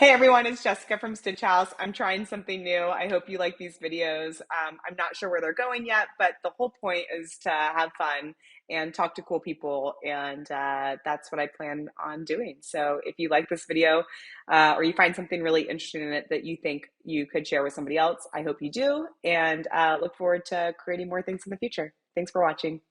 Hey everyone, it's Jessica from Stitchhouse. I'm trying something new. I hope you like these videos. I'm not sure where they're going yet, but the whole point is to have fun and talk to cool people, and that's what I plan on doing. So if you like this video or you find something really interesting in it that you think you could share with somebody else, I hope you do, and look forward to creating more things in the future. Thanks for watching.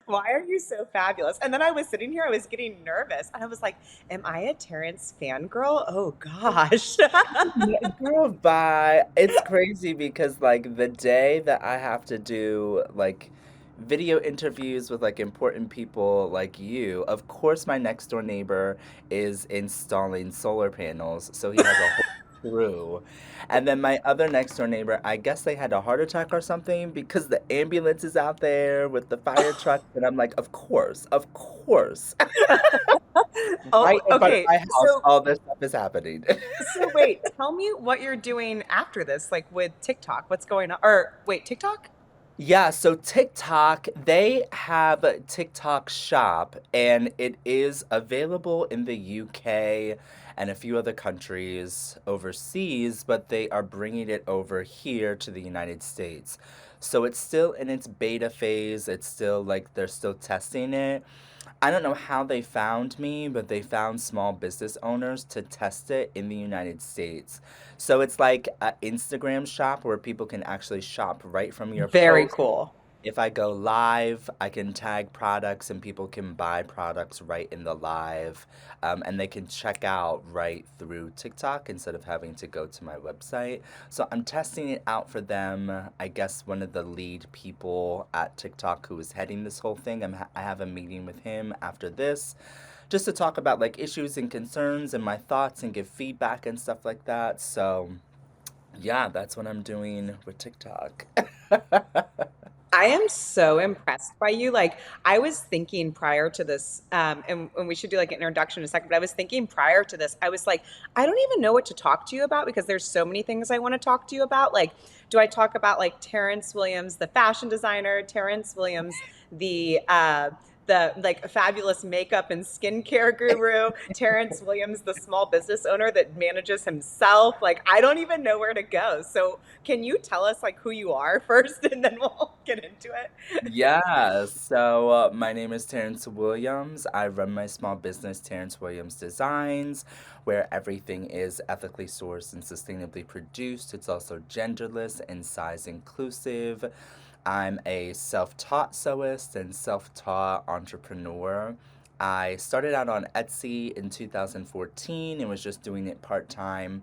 Why are you so fabulous? And then I was sitting here, I was getting nervous. And I was like, am I a Terrance fangirl? Oh gosh. Girl, bye. It's crazy because like the day that I have to do like video interviews with like important people like you, of course my next door neighbor is installing solar panels, so he has a whole crew. And then my other next door neighbor, I guess they had a heart attack or something because the ambulance is out there with the fire truck, and I'm like, of course, of course. Oh, Right in front of okay. my house, all this stuff is happening. So wait, tell me what you're doing after this, like with TikTok. What's going on? Or wait, TikTok? Yeah, so TikTok, they have a TikTok shop and it is available in the UK and a few other countries overseas, but they are bringing it over here to the United States. So it's still in its beta phase. It's still like they're still testing it. I don't know how they found me, but they found small business owners to test it in the United States. So it's like an Instagram shop where people can actually shop right from your Very post. cool. If I go live, I can tag products and people can buy products right in the live. And they can check out right through TikTok instead of having to go to my website. So I'm testing it out for them. I guess one of the lead people at TikTok who is heading this whole thing, I have a meeting with him after this just to talk about like issues and concerns and my thoughts and give feedback and stuff like that. So yeah, that's what I'm doing with TikTok. I am so impressed by you. Like, I was thinking prior to this, and we should do like an introduction in a second, but I was thinking prior to this, I was like, I don't even know what to talk to you about because there's so many things I want to talk to you about. Like, do I talk about like Terrance Williams, the fashion designer, Terrance Williams, the like fabulous makeup and skincare guru, Terrance Williams, the small business owner that manages himself. Like, I don't even know where to go. So can you tell us like who you are first and then we'll get into it? Yeah, so my name is Terrance Williams. I run my small business, Terrance Williams Designs, where everything is ethically sourced and sustainably produced. It's also genderless and size inclusive. I'm a self taught sewist and self taught entrepreneur. I started out on Etsy in 2014 and was just doing it part time,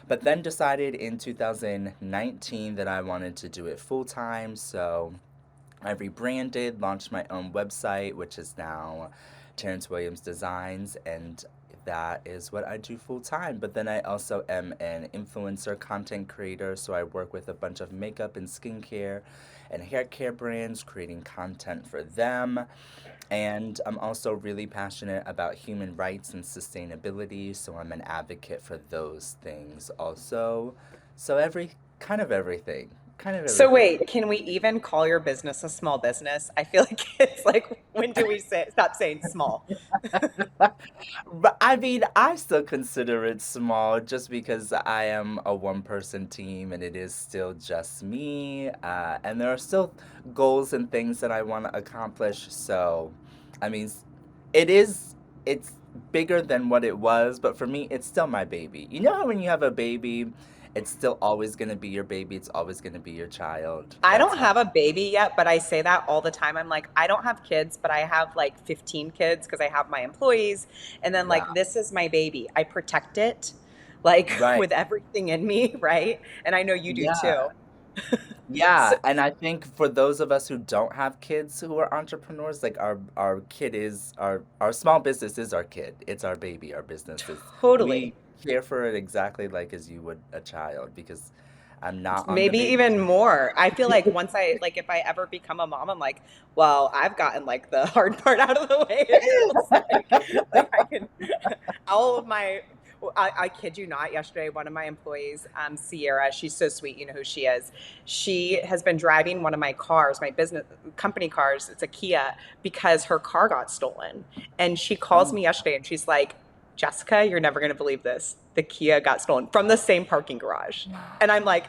but then decided in 2019 that I wanted to do it full time. So I rebranded, launched my own website, which is now Terrance Williams Designs, and that is what I do full time. But then I also am an influencer content creator, so I work with a bunch of makeup and skincare and hair care brands, creating content for them. And I'm also really passionate about human rights and sustainability, so I'm an advocate for those things also. So kind of everything, kind of So everything. wait, can we even call your business a small business? I feel like it's like when do we say stop saying small? But I mean, I still consider it small just because I am a one-person team and it is still just me. And there are still goals and things that I want to accomplish. So, I mean, it's bigger than what it was, but for me, it's still my baby. You know how when you have a baby, it's still always going to be your baby, it's always going to be your child. I That's don't how. have a baby yet, but I say that all the time. I'm like, I don't have kids, but I have like 15 kids because I have my employees. And then, like, Wow. this is my baby. I protect it like Right. with everything in me, right? And I know you do Yeah. too. So, Yeah, and I think for those of us who don't have kids who are entrepreneurs, like our kid is our small business is our kid. It's our baby, our business is totally. we care for it exactly like as you would a child because I'm not on the Maybe baby. even more. I feel like once I like if I ever become a mom, I'm like, well, I've gotten like the hard part out of the way. It feels like I can all of my I kid you not, yesterday one of my employees, Sierra, she's so sweet, you know who she is. She has been driving one of my cars, my business company cars, it's a Kia, because her car got stolen. And she calls Oh, me yesterday and she's like, Jessica, you're never gonna believe this. the Kia got stolen from the same parking garage. And I'm like,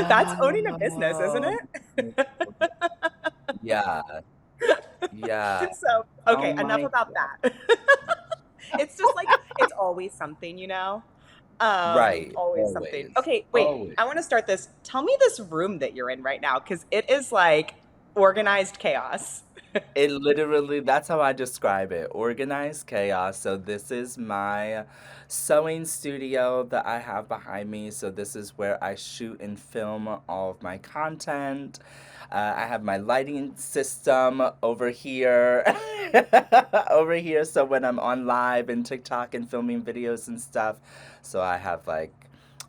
that's owning a business, isn't No. it? Yeah, yeah. So, Oh okay, enough my about God. that. It's just like it's always something, you know? Right. Always something. Always. Okay, wait. Always. I want to start this. Tell me this room that you're in right now because it is like organized chaos. It literally, that's how I describe it. Organized chaos. So this is my sewing studio that I have behind me. So this is where I shoot and film all of my content. I have my lighting system over here. Over here. So when I'm on live and TikTok and filming videos and stuff, so I have like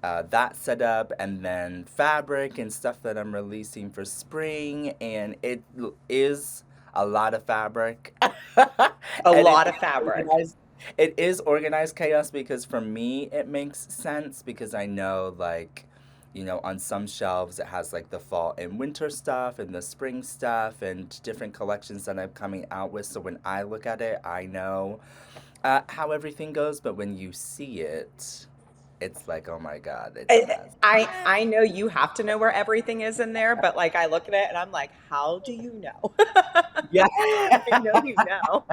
that set up, and then fabric and stuff that I'm releasing for spring, and is a lot of fabric. A And lot of fabric. it is organized chaos because for me it makes sense because I know like on some shelves it has like the fall and winter stuff and the spring stuff and different collections that I'm coming out with, so when I look at it I know how everything goes, but when you see it it's like, oh my God, it's a I, mess. I know you have to know where everything is in there, but like I look at it and I'm like, how do you know? Yeah. I know you know.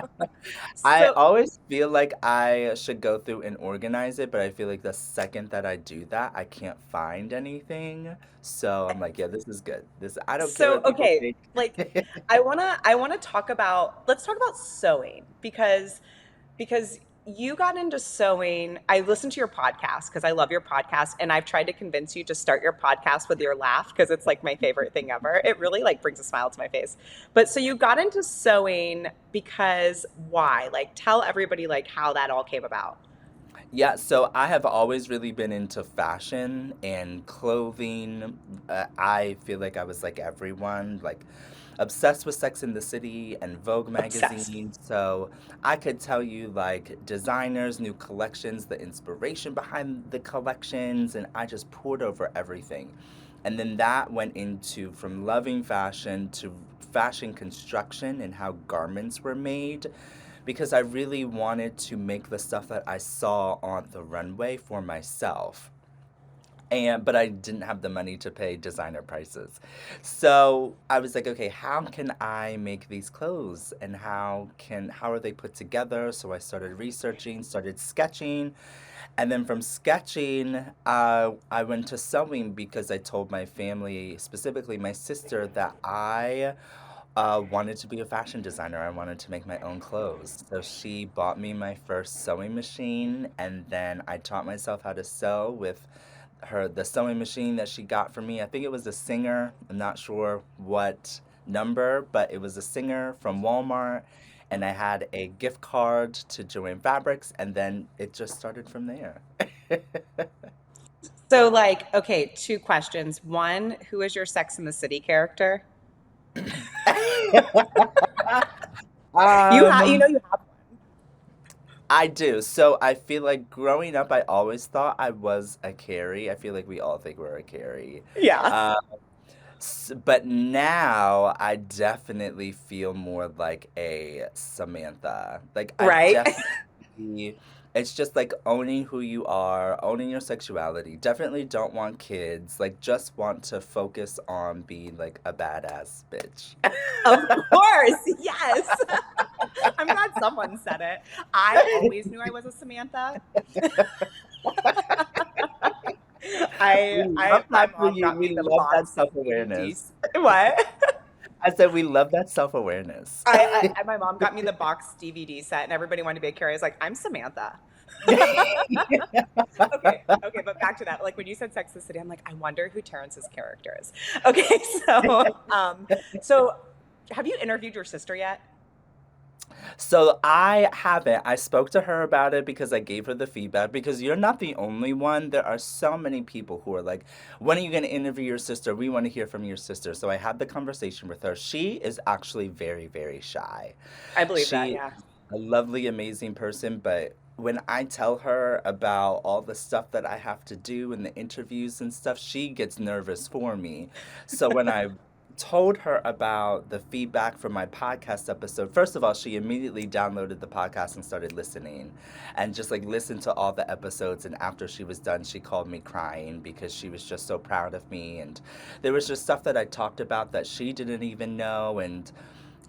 I So always feel like I should go through and organize it, but I feel like the second that I do that, I can't find anything. So I'm like, yeah, this is good. This I don't care So what people okay, think. like I wanna talk about let's talk about sewing because you got into sewing. I listened to your podcast because I love your podcast and I've tried to convince you to start your podcast with your laugh because it's like my favorite thing ever. It really like brings a smile to my face. But so you got into sewing because why? Like tell everybody like how that all came about. Yeah, so I have always really been into fashion and clothing. I feel like I was like everyone, like obsessed with Sex in the City and Vogue Obsessed. magazine. So I could tell you like designers, new collections, the inspiration behind the collections, and I just poured over everything. And then that went into from loving fashion to fashion construction and how garments were made because I really wanted to make the stuff that I saw on the runway for myself. And but I didn't have the money to pay designer prices. So I was like, okay, how can I make these clothes and how are they put together? So I started researching, started sketching, and then from sketching, I went to sewing because I told my family, specifically my sister, that I wanted to be a fashion designer. I wanted to make my own clothes. So she bought me my first sewing machine, and then I taught myself how to sew with the sewing machine that she got for me. I think it was a Singer. I'm not sure what number, but it was a Singer from Walmart. And I had a gift card to Joanne Fabrics, and then it just started from there. So like, okay, two questions. One, who is your Sex in the City character? You know Um, you have one. I do. So I feel like growing up, I always thought I was a Carrie. I feel like we all think we're a Carrie. Yeah. Uh, but now I definitely feel more like a Samantha. Like I Right? definitely, it's just like owning who you are, owning your sexuality. Definitely don't want kids. Like just want to focus on being like a badass bitch. Of course. Yes. I'm glad someone said it. I always knew I was a Samantha. We I love my that for mom you. got We me the love that box self-awareness. DVDs. What? I said we love that self-awareness. My mom got me the box DVD set and everybody wanted to be a Carrie. I was like, I'm Samantha. Okay, but back to that. Like when you said Sex and the City, I'm like, I wonder who Terrance's character is. Okay, so have you interviewed your sister yet? So I haven't. I spoke to her about it because I gave her the feedback because you're not the only one. There are so many people who are like, when are you going to interview your sister? We want to hear from your sister. So I had the conversation with her. She is actually very, very shy. I believe that, She yeah. a lovely, amazing person, but when I tell her about all the stuff that I have to do and the interviews and stuff, she gets nervous for me. So when I told her about the feedback from my podcast episode, first of all, she immediately downloaded the podcast and started listening and just like listened to all the episodes. And after she was done, she called me crying because she was just so proud of me. And there was just stuff that I talked about that she didn't even know, and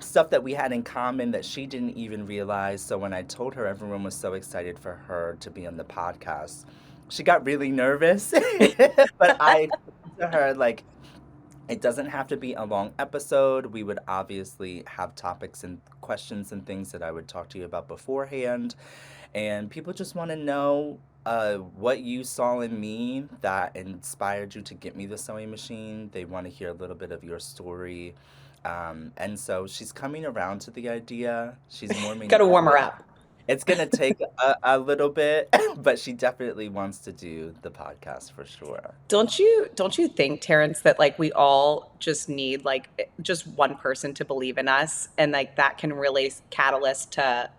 stuff that we had in common that she didn't even realize. So when I told her everyone was so excited for her to be on the podcast, she got really nervous. But I explained to her, like, it doesn't have to be a long episode. We would obviously have topics and questions and things that I would talk to you about beforehand. And people just want to know what you saw in me that inspired you to get me the sewing machine. They want to hear a little bit of your story. And so she's coming around to the idea. She's warming Got to up warm to her it. up. It's going to take a little bit, but she definitely wants to do the podcast for sure. Don't you think, Terrence, that like we all just need like just one person to believe in us, and like that can really catalyst to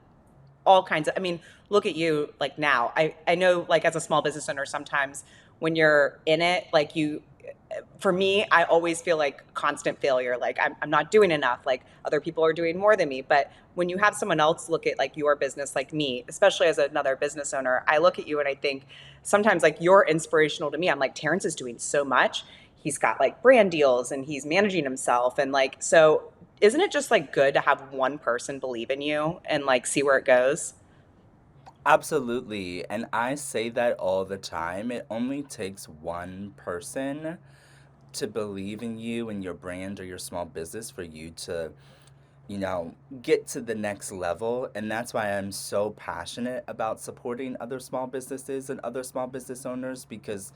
all kinds of, I mean, look at you like now. I know like as a small business owner, sometimes when you're in it, like you, for me, I always feel like constant failure. Like I'm not doing enough. Like other people are doing more than me. But when you have someone else look at like your business, like me, especially as another business owner, I look at you and I think sometimes like you're inspirational to me. I'm like, Terrence is doing so much. He's got like brand deals and he's managing himself. And like, so isn't it just like good to have one person believe in you and like see where it goes? Absolutely. And I say that all the time. It only takes one person to believe in you and your brand or your small business for you to, you know, get to the next level. And that's why I'm so passionate about supporting other small businesses and other small business owners, because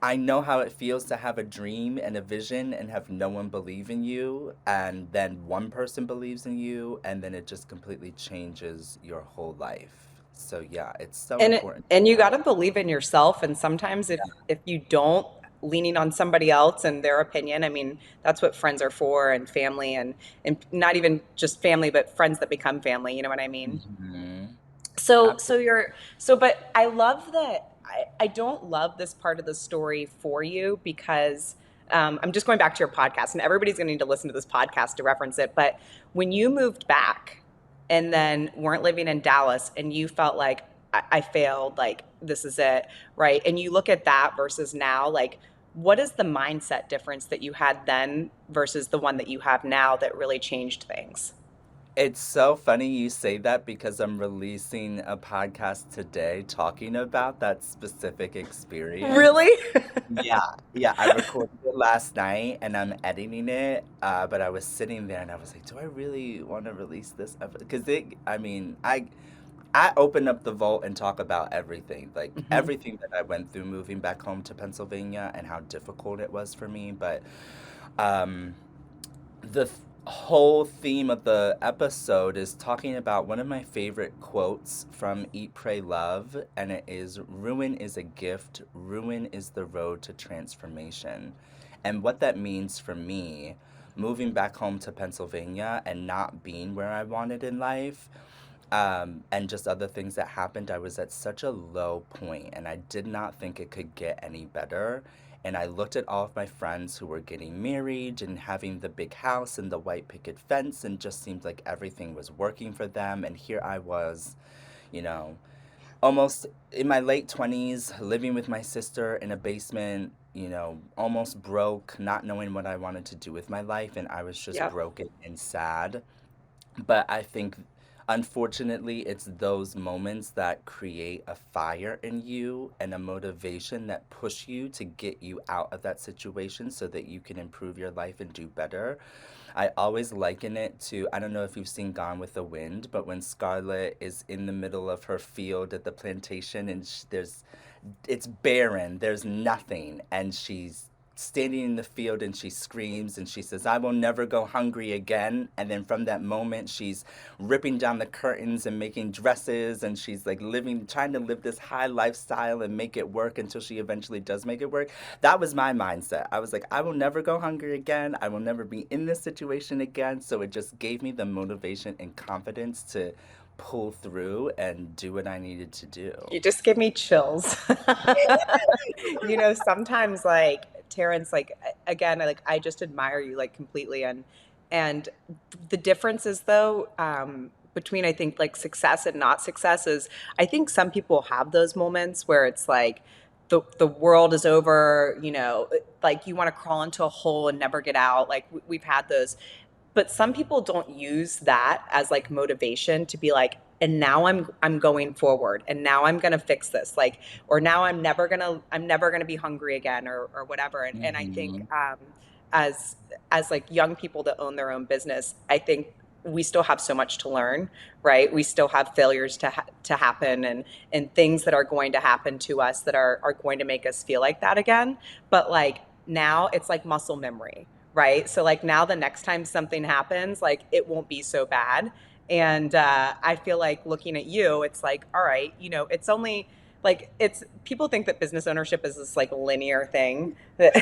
I know how it feels to have a dream and a vision and have no one believe in you, and then one person believes in you, and then it just completely changes your whole life. So yeah, it's so important. And you got to believe in yourself, and sometimes if you don't, leaning on somebody else and their opinion, I mean, that's what friends are for, and family, and not even just family but friends that become family, you know what I mean? Hmm. So Absolutely. you're so, but I love that. I don't love this part of the story for you because I'm just going back to your podcast, and everybody's going to need to listen to this podcast to reference it. But when you moved back and then weren't living in Dallas, and you felt like I failed, like this is it, right? And you look at that versus now, like what is the mindset difference that you had then versus the one that you have now that really changed things? It's so funny you say that because I'm releasing a podcast today talking about that specific experience. Really? Yeah, yeah, I recorded it last night and I'm editing it. But I was sitting there and I was like, do I really want to release this? Because I mean, I open up the vault and talk about everything, like Mhm. everything that I went through moving back home to Pennsylvania and how difficult it was for me. But um, the whole theme of the episode is talking about one of my favorite quotes from Eat, Pray, Love, and it is, ruin is a gift, ruin is the road to transformation. And what that means for me, moving back home to Pennsylvania and not being where I wanted in life, and just other things that happened, I was at such a low point and I did not think it could get any better. And I looked at all of my friends who were getting married and having the big house and the white picket fence, and just seemed like everything was working for them. And here I was, you know, almost in my late 20s, living with my sister in a basement, almost broke, not knowing what I wanted to do with my life. And I was just Yep. broken and sad. But I think, unfortunately, it's those moments that create a fire in you and a motivation that push you to get you out of that situation so that you can improve your life and do better. I always liken it to, I don't know if you've seen Gone with the Wind, but when Scarlett is in the middle of her field at the plantation and it's barren, there's nothing, and she's standing in the field and she screams and she says, I will never go hungry again. And then from that moment, she's ripping down the curtains and making dresses, and she's like trying to live this high lifestyle and make it work until she eventually does make it work. That was my mindset. I was like, I will never go hungry again. I will never be in this situation again. So it just gave me the motivation and confidence to pull through and do what I needed to do. You just give me chills. Sometimes like Terrence, like again, I just admire you like completely. And the differences though, between I think like success and not success is I think some people have those moments where it's like the world is over, like you want to crawl into a hole and never get out. Like we've had those, but some people don't use that as like motivation to be like, and now I'm going forward, and now I'm gonna fix this, like, or now I'm never gonna be hungry again, or whatever. And I think Hmm. as like young people that own their own business, I think we still have so much to learn, right? We still have failures to happen, and things that are going to happen to us that are going to make us feel like that again. But like now it's like muscle memory, right? So like now the next time something happens, like it won't be so bad. And I feel like looking at you, it's like, all right, it's only like it's people think that business ownership is this like linear thing. That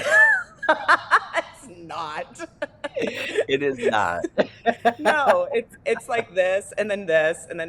it's not. It is not. No, it's like this and then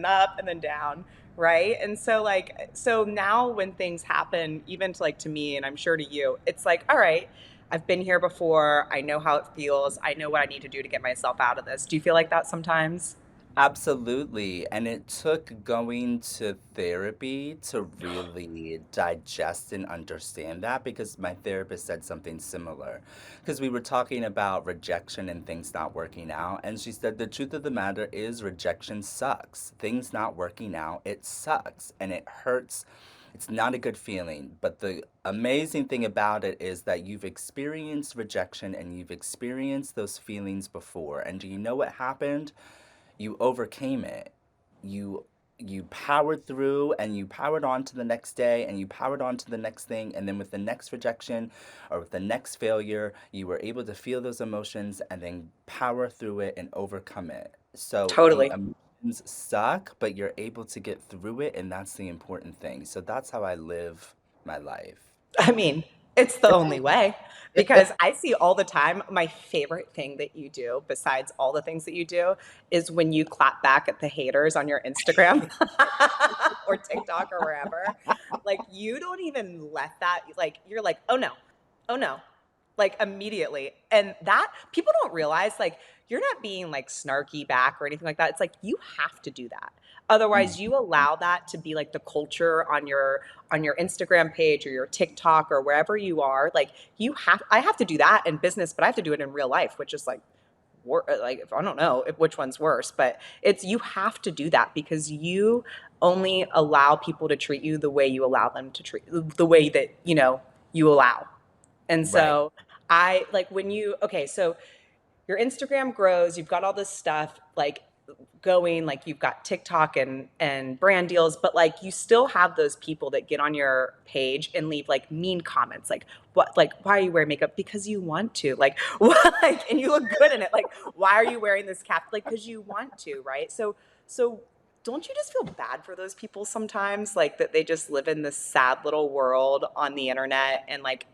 up and then down, right? And so like so now when things happen, even to like to me and I'm sure to you, it's like, all right, I've been here before. I know how it feels. I know what I need to do to get myself out of this. Do you feel like that sometimes? Absolutely. And it took going to therapy to really digest and understand that because my therapist said something similar. Because we were talking about rejection and things not working out. And she said the truth of the matter is rejection sucks. Things not working out, it sucks and it hurts. It's not a good feeling. But the amazing thing about it is that you've experienced rejection and you've experienced those feelings before. And do you know what happened? You overcame it. You you powered through and you powered on to the next day and you powered on to the next thing and then with the next rejection or with the next failure, you were able to feel those emotions and then power through it and overcome it. So the Totally. emotions suck, but you're able to get through it and that's the important thing. So that's how I live my life. I mean, it's the only way because I see all the time. My favorite thing that you do, besides all the things that you do, is when you clap back at the haters on your Instagram or TikTok or wherever. Like, you don't even let that, like, you're like, oh no, like immediately. And that people don't realize, like, you're not being like snarky back or anything like that. It's like you have to do that. Otherwise, you allow that to be like the culture on your Instagram page or your TikTok or wherever you are. Like I have to do that in business, but I have to do it in real life, which is like like I don't know which one's worse, but it's you have to do that because you only allow people to treat you the way you allow them to treat the way that you allow. And Right. so I like when you okay, so your Instagram grows, you've got all this stuff like going, like you've got TikTok and brand deals, but like you still have those people that get on your page and leave like mean comments like what, like why are you wearing makeup? Because you want to. Like what, like and you look good in it. Like why are you wearing this cap? Like because you want to, right? So don't you just feel bad for those people sometimes, like that they just live in this sad little world on the internet and like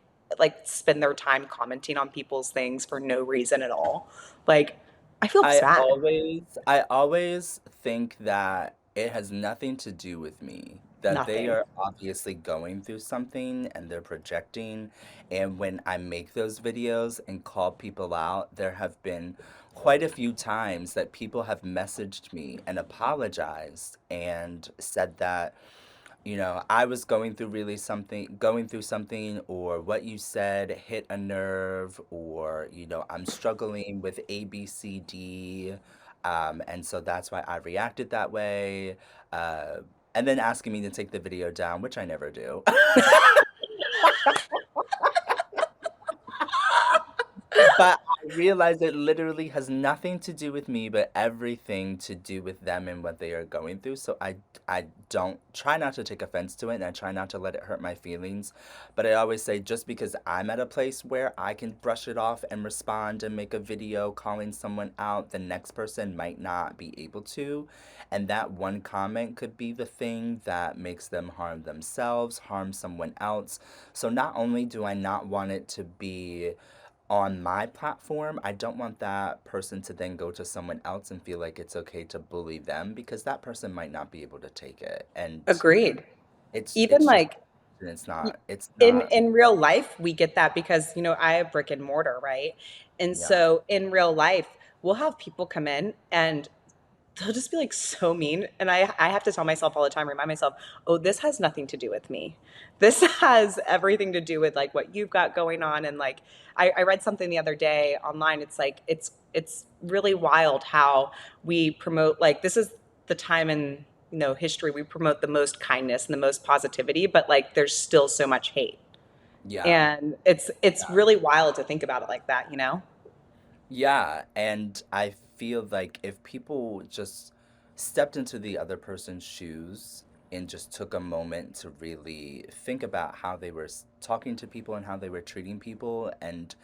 spend their time commenting on people's things for no reason at all. Like I feel sad. I always think that it has nothing to do with me, that they Nothing. are obviously going through something and they're projecting. And when I make those videos and call people out, there have been quite a few times that people have messaged me and apologized and said that I was going through something, or what you said hit a nerve, or, I'm struggling with ABCD, and so that's why I reacted that way, uh, and then asking me to take the video down, which I never do. But I realize it literally has nothing to do with me, but everything to do with them and what they are going through. So I don't try not to take offense to it and I try not to let it hurt my feelings. But I always say just because I'm at a place where I can brush it off and respond and make a video calling someone out, the next person might not be able to. And that one comment could be the thing that makes them harm themselves, harm someone else. So not only do I not want it to be on my platform, I don't want that person to then go to someone else and feel like it's okay to bully them because that person might not be able to take it. And Agreed. it's Even it's just like and it's Y- not it's In not in real life, we get that because, I have brick and mortar, right? And yeah. so in real life, we'll have people come in and they'll just be like so mean. And I have to tell myself all the time, remind myself, oh, this has nothing to do with me. This has everything to do with like what you've got going on. And like I read something the other day online. It's like it's really wild how we promote like this is the time in history we promote the most kindness and the most positivity, but like there's still so much hate. Yeah. And it's really wild to think about it like that. Yeah, and I feel like if people just stepped into the other person's shoes and just took a moment to really think about how they were talking to people and how they were treating people, and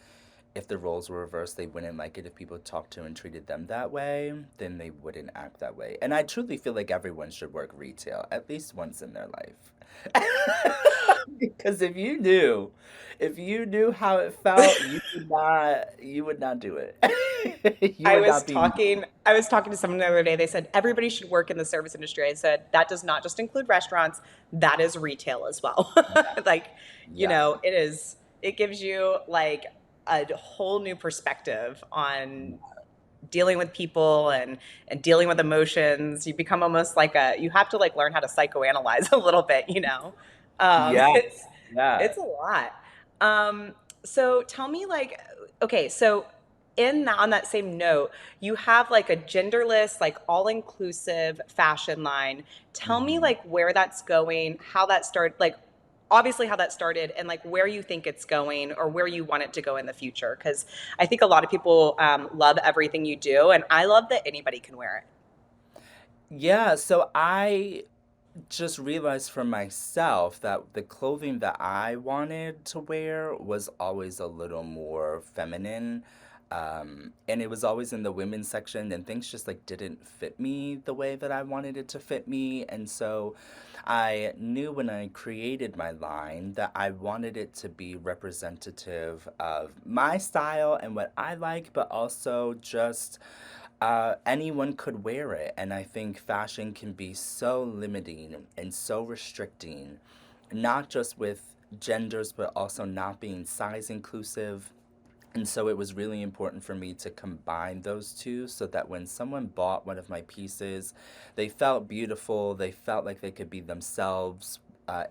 if the roles were reversed, they wouldn't like it if people talked to and treated them that way, then they wouldn't act that way. And I truly feel like everyone should work retail at least once in their life. Because if you knew how it felt, you would not do it. You I would was not be me. talking I was talking to someone the other day. They said everybody should work in the service industry. I said that does not just include restaurants, that is retail as well. Yeah, Like, yeah, it gives you like a whole new perspective on dealing with people and dealing with emotions. You become almost like you have to like learn how to psychoanalyze a little bit. yeah, It's yeah. it's a lot. So tell me like, okay, so on that same note, you have like a genderless, like all-inclusive fashion line. Tell me Mhm. like where that's going, how that started, like obviously how that started and like where you think it's going or where you want it to go in the future. Because I think a lot of people love everything you do, and I love that anybody can wear it. Yeah, so I just realized for myself that the clothing that I wanted to wear was always a little more feminine. And it was always in the women's section, and things just like didn't fit me the way that I wanted it to fit me. And so I knew when I created my line that I wanted it to be representative of my style and what I like, but also just anyone could wear it. And I think fashion can be so limiting and so restricting, not just with genders, but also not being size inclusive. And so it was really important for me to combine those two so that when someone bought one of my pieces, they felt beautiful, they felt like they could be themselves,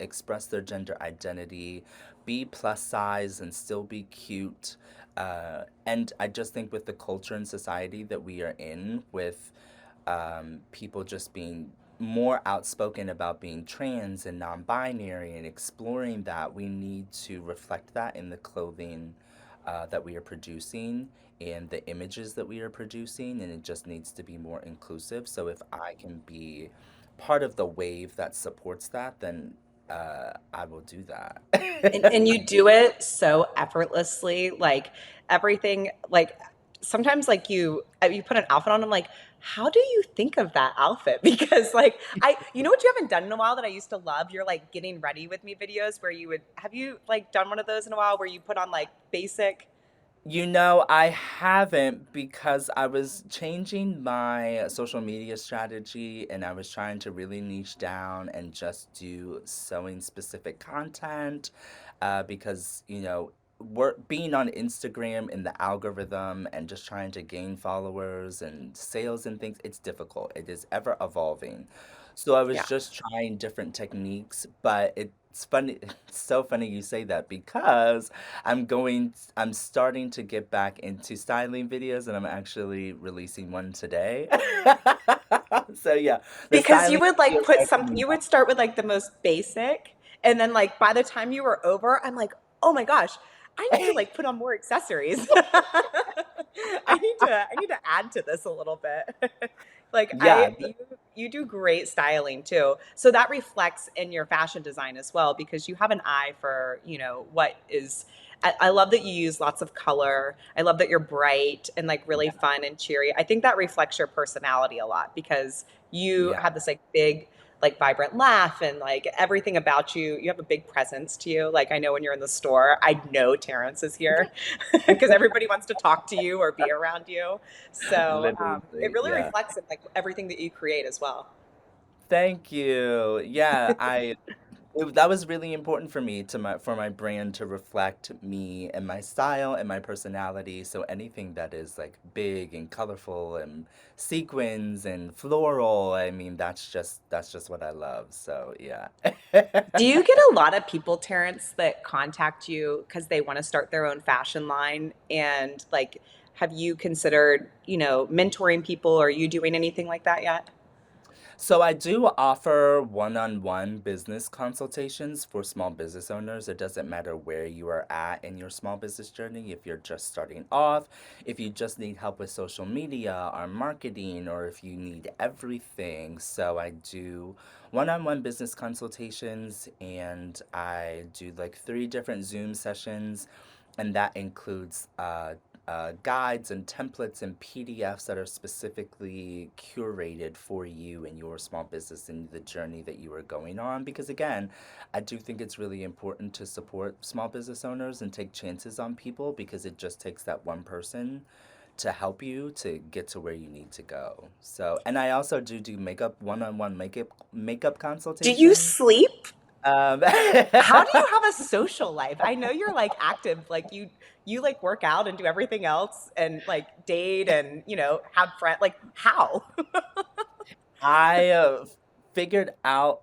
express their gender identity, be plus size, and still be cute. And I just think with the culture and society that we are in, with people just being more outspoken about being trans and non binary and exploring that, we need to reflect that in the clothing that we are producing and the images that we are producing, and it just needs to be more inclusive. So if I can be part of the wave that supports that, then I will do And that. you do it so effortlessly, like everything, like sometimes like you put an outfit on, I'm like, how do you think of that outfit? Because like you know what you haven't done in a while that I used to love? You're like getting ready with me videos where have you like done one of those in a while where you put on like basic. You know, I haven't because I was changing my social media strategy and I was trying to really niche down and just do sewing specific content because, being on Instagram in the algorithm and just trying to gain followers and sales and things, it's difficult. It is ever evolving. So I was Yeah. just trying different techniques, but it's funny, it's so funny you say that because I'm starting to get back into styling videos and I'm actually releasing one today. So yeah, the Because you styling would like videos put are something, coming you back. would start with like the most basic, and then like by the time you were over, I'm like, oh my gosh, I need to like put on more accessories. I need to add to this a little bit. Like Yeah, you do great styling too. So that reflects in your fashion design as well because you have an eye for, what is I love that you use lots of color. I love that you're bright and like really yeah, fun and cheery. I think that reflects your personality a lot because you yeah, have this like big, like vibrant laugh and like everything about you. You have a big presence to you. Like I know when you're in the store, I know Terrance is here because everybody wants to talk to you or be around you. So it literally, really yeah. reflects in like everything that you create as well. Thank you. Yeah, that was really important for me for my brand to reflect me and my style and my personality. So anything that is like big and colorful and sequins and floral, I mean, that's just what I love. So yeah. Do you get a lot of people, Terrence, that contact you because they want to start their own fashion line? And like, have you considered, mentoring people? Or are you doing anything like that yet? So I do offer one-on-one business consultations for small business owners. It doesn't matter where you are at in your small business journey. If you're just starting off, if you just need help with social media or marketing, or if you need everything. So I do one-on-one business consultations, and I do like 3 different Zoom sessions, and that includes guides and templates and PDFs that are specifically curated for you and your small business and the journey that you are going on. Because again, I do think it's really important to support small business owners and take chances on people, because it just takes that one person to help you to get to where you need to go. So, and I also do makeup, one-on-one makeup Do you consultations. sleep? Um, How do you have a social life? I know you're like active, like you like work out and do everything else and like date and, have friends. Like how? I figured out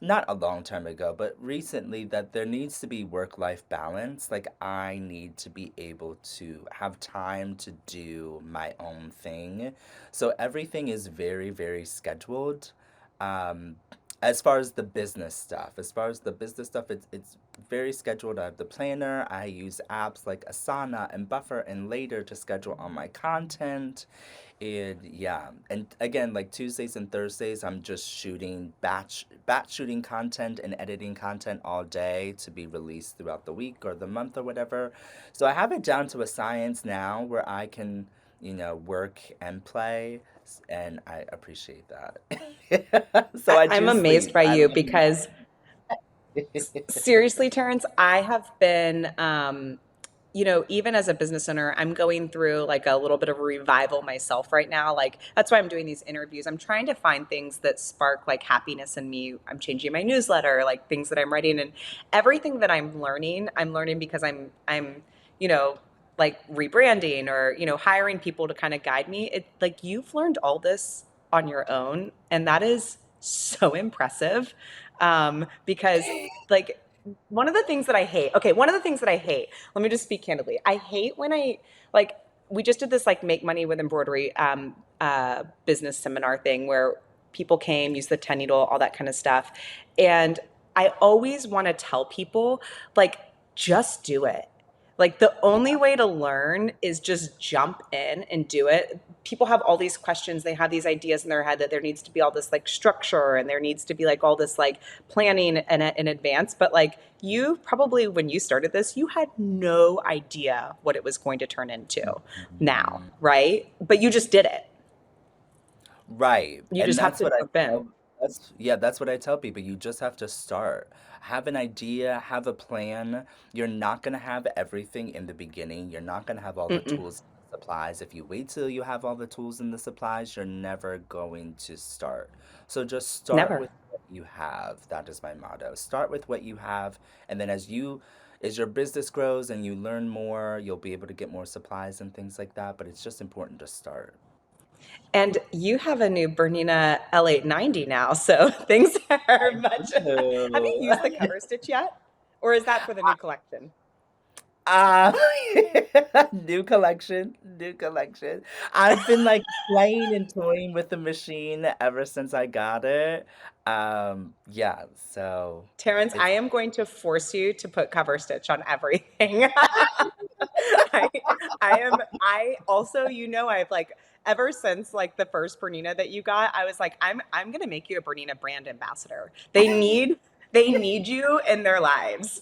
not a long time ago, but recently, that there needs to be work-life balance. Like, I need to be able to have time to do my own thing. So everything is very, very scheduled. Um, as far as the business stuff, it's very scheduled. I have the planner. I use apps like Asana and Buffer and Later to schedule all my content. And yeah, and again, like Tuesdays and Thursdays, I'm just shooting batch shooting content and editing content all day to be released throughout the week or the month or whatever. So I have it down to a science now where I can, work and play, and I appreciate that. So I I'm choose amazed sleep. by I you love my because seriously, Terrence, I have been, even as a business owner, I'm going through like a little bit of a revival myself right now. Like, that's why I'm doing these interviews. I'm trying to find things that spark like happiness in me. I'm changing my newsletter, like things that I'm writing, and everything that I'm learning because I'm, you know, like rebranding or, hiring people to kind of guide me. It like you've learned all this on your own, and that is so impressive. Because like one of the things that I hate, okay, one of the things that I hate, let me just speak candidly. I hate when like, we just did this like make money with embroidery business seminar thing where people came, used the 10 needle, all that kind of stuff. And I always want to tell people, like, just do it. Like, the only way to learn is just jump in and do it. People have all these questions, they have these ideas in their head that there needs to be all this like structure and there needs to be like all this like planning in advance. But like, you probably, when you started this, you had no idea what it was going to turn into now, Mhm. right? But you just did it. Right. You And just have that's to what I jump in. tell that's yeah, that's what I tell people. You just have to start. Have an idea, have a plan. You're not going to have everything in the beginning. You're not going to have all the Mm-mm. tools and supplies. If you wait till you have all the tools and the supplies, you're never going to start. So just start Never. with what you have. That is my motto. Start with what you have, and then as your business grows and you learn more, you'll be able to get more supplies and things like that, but it's just important to start. And you have a new Bernina L890 now, so things are I much. Have you do. used the cover stitch yet? Or is that for the new collection? Uh, new collection, new collection. I've been like playing and toying with the machine ever since I got it. Yeah, so Terrence, I it's am going to force you to put cover stitch on everything. I, I also, I've like, ever since like the first Bernina that you got, I was like, I'm gonna make you a Bernina brand ambassador. They need you in their lives.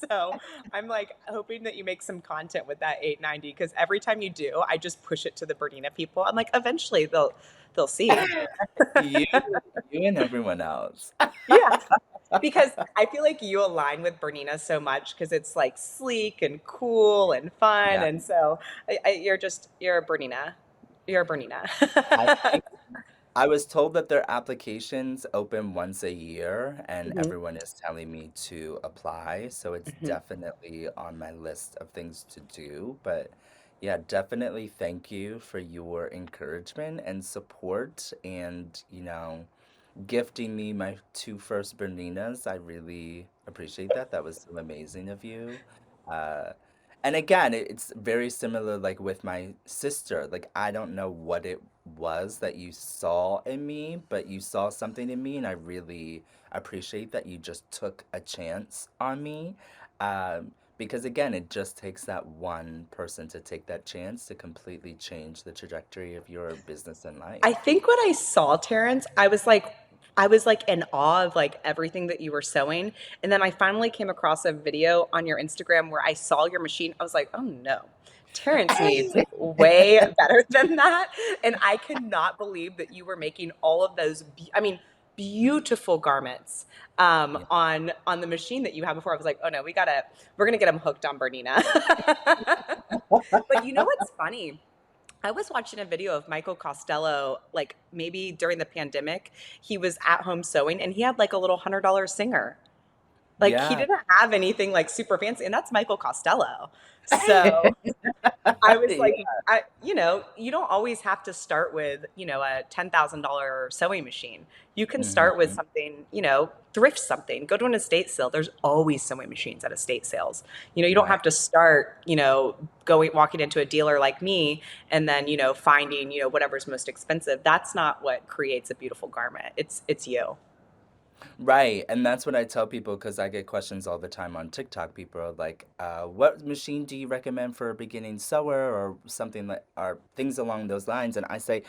So I'm like hoping that you make some content with that 890 because every time you do, I just push it to the Bernina people. I'm like, eventually they'll see. you, you and everyone else. Yeah. Because I feel like you align with Bernina so much because it's like sleek and cool and fun. Yeah, And so you're a Bernina. You're a I Bernina. think. I was told that their applications open once a year, and Hmm. everyone is telling me to apply. So it's Hmm. definitely on my list of things to do. But yeah, definitely thank you for your encouragement and support and, gifting me my two first Berninas. I really appreciate that. That was so amazing of you. Uh, and again, it's very similar like with my sister. Like I don't know what it was that you saw in me, but you saw something in me, and I really appreciate that you just took a chance on me. Because again, it just takes that one person to take that chance to completely change the trajectory of your business and I life. think when I saw Terrence, I was like in awe of like everything that you were sewing. And then I finally came across a video on your Instagram where I saw your machine. I was like, oh no, Terrence needs way better than that. And I could not believe that you were making all of those, I mean, beautiful garments Yeah. on the machine that you had before. I was like, oh no, we're gonna get him hooked on Bernina. But you know what's funny? I was watching a video of Michael Costello, like maybe during the pandemic. He was at home sewing and he had like a little $100 singer. Like he Yeah. didn't have anything like super fancy, and that's Michael Costello. So I was Yeah. like, you don't always have to start with, a $10,000 sewing machine. You can start with Mhm. something, thrift something. Go to an estate sale. There's always sewing machines at estate sales. You don't Right. have to start, walking into a dealer like me and then, finding, whatever's most expensive. That's not what creates a beautiful garment. It's you. Right. And that's what I tell people because I get questions all the time on TikTok. People are like, what machine do you recommend for a beginning sewer or something like, or things along those lines? And I say,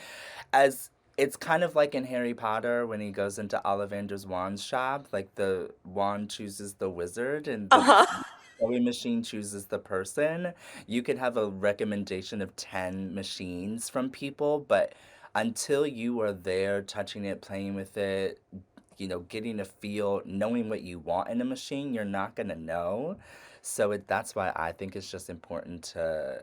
as it's kind of like in Harry Potter when he goes into Ollivander's wand shop, like the wand chooses the wizard and the Uh-huh. sewing machine chooses the person. You could have a recommendation of 10 machines from people, but until you are there touching it, playing with it, getting a feel, knowing what you want in a machine, you're not going to know. So that's why I think it's just important to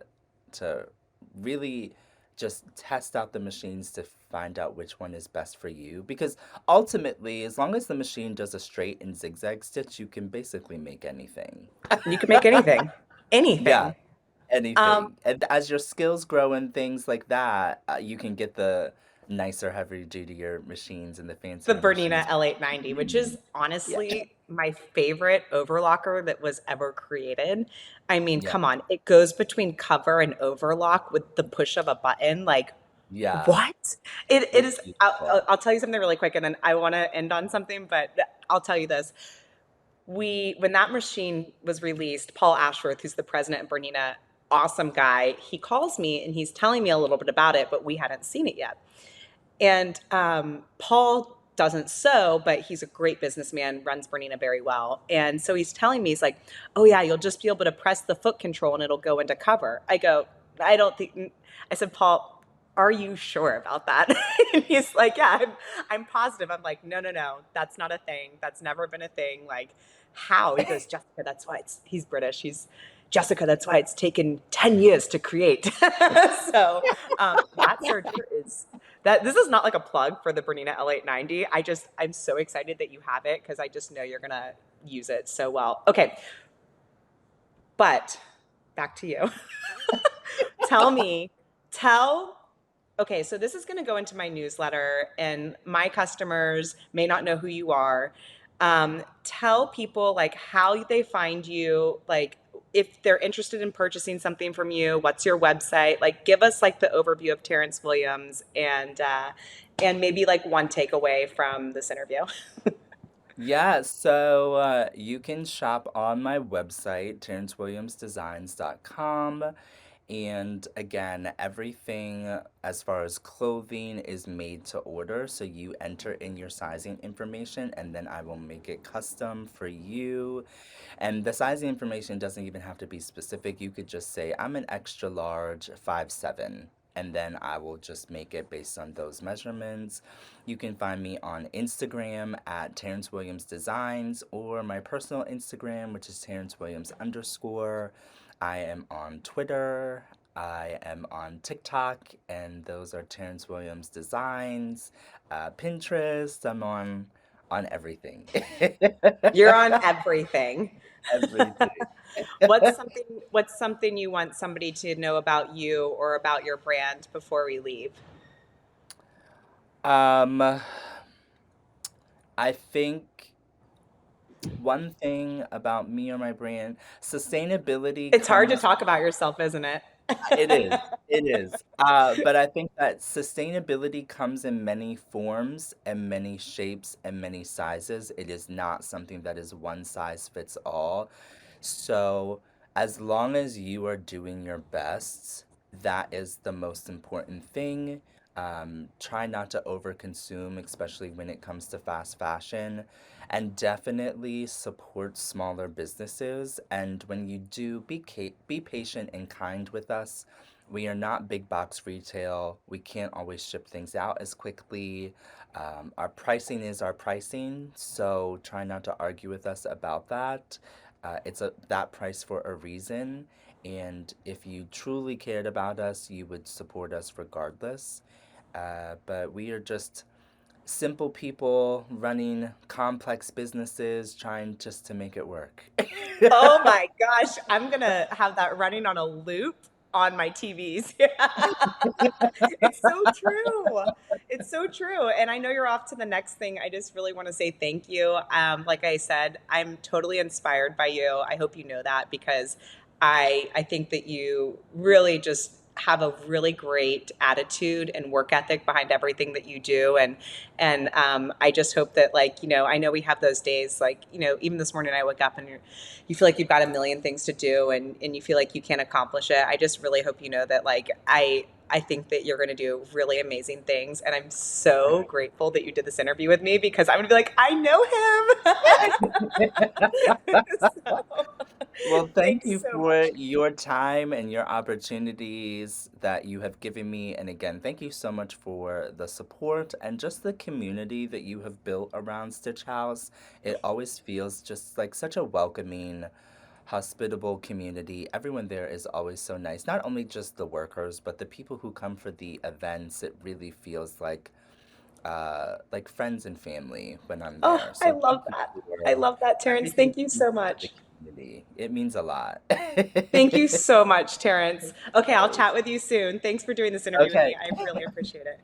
really just test out the machines to find out which one is best for you because ultimately as long as the machine does a straight and zigzag stitch you can basically make anything. You can make anything. Yeah, Anything. Um, anything. And as your skills grow and things like that, you can get the nicer heavy dutier machines and the the fancier Bernina machines. L890, which is Mm, yeah. honestly my favorite overlocker that was ever created. I mean, Yeah. come on, it goes between cover and overlock with the push of a button. Like, Yeah. what? It It's is. beautiful. I'll tell you something really quick, and then I want to end on something. But I'll tell you this: when that machine was released, Paul Ashworth, who's the president of Bernina, awesome guy, he calls me and he's telling me a little bit about it, but we hadn't seen it yet. And Paul doesn't sew, but he's a great businessman, runs Bernina very well. And so he's telling me, he's like, oh, yeah, you'll just be able to press the foot control and it'll go into cover. I go, I don't think, I said, Paul, are you sure about that? And he's like, yeah, I'm positive. I'm like, no, no, no, that's not a thing. That's never been a thing. Like, how? He goes, Jessica, that's why he's British. Jessica, that's why it's taken 10 years to create. So that serger is this is not like a plug for the Bernina L890. I'm so excited that you have it because I just know you're gonna use it so well. Okay, but back to you. Tell me, tell okay, so this is going to go into my newsletter, and my customers may not know who you are. Tell people like how they find you, like if they're interested in purchasing something from you, what's your website? Like, give us like the overview of Terrance Williams, and maybe like one takeaway from this interview. Yeah, so you can shop on my website, terrancewilliamsdesigns.com. And again, everything as far as clothing is made to order. So you enter in your sizing information and then I will make it custom for you. And the sizing information doesn't even have to be specific. You could just say, I'm an extra large 5'7", and then I will just make it based on those measurements. You can find me on Instagram at Terrance Williams Designs or my personal Instagram, which is Terrance Williams underscore. I am on Twitter. I am on TikTok, and those are Terrance Williams Designs. Pinterest, I'm on everything. You're on everything. Everything. What's something you want somebody to know about you or about your brand before we leave? Um, I think one thing about me or my brand, sustainability It's hard to comes. talk about yourself, isn't it? It is. It is. But I think that sustainability comes in many forms and many shapes and many sizes. It is not something that is one size fits all. So, as long as you are doing your best, that is the most important thing. Try not to overconsume, especially when it comes to fast fashion, and definitely support smaller businesses. And when you do, be patient and kind with us. We are not big box retail. We can't always ship things out as quickly. Our pricing is our pricing, so try not to argue with us about that. It's that price for a reason, and if you truly cared about us, you would support us regardless. But we are just simple people running complex businesses, trying just to make it work. Oh my gosh, I'm gonna have that running on a loop on my TVs. It's so true. It's so true. And I know you're off to the next thing. I just really want to say thank you. Like I said, I'm totally inspired by you. I hope you know that because I think that you really just have a really great attitude and work ethic behind everything that you do. And I just hope that, like, I know we have those days, like, even this morning I woke up and you feel like you've got a million things to do, and you feel like you can't accomplish it. I just really hope you know that, like, I think that you're going to do really amazing things. And I'm so grateful that you did this interview with me because I'm going to be like, I know him. So, Well, thank thanks you so for much. your time and your opportunities that you have given me. And again, thank you so much for the support and just the community that you have built around Stitch House. It always feels just like such a welcoming, hospitable community. Everyone there is always so nice. Not only just the workers, but the people who come for the events. It really feels like friends and family when I'm Oh, there. I So thank love you that. I for love that, Terrence. everything Thank you that you so do for the much. community. It means a lot. Thank you so much, Terrence. Okay, I'll chat with you soon. Thanks for doing this interview with Okay. me. I really appreciate it.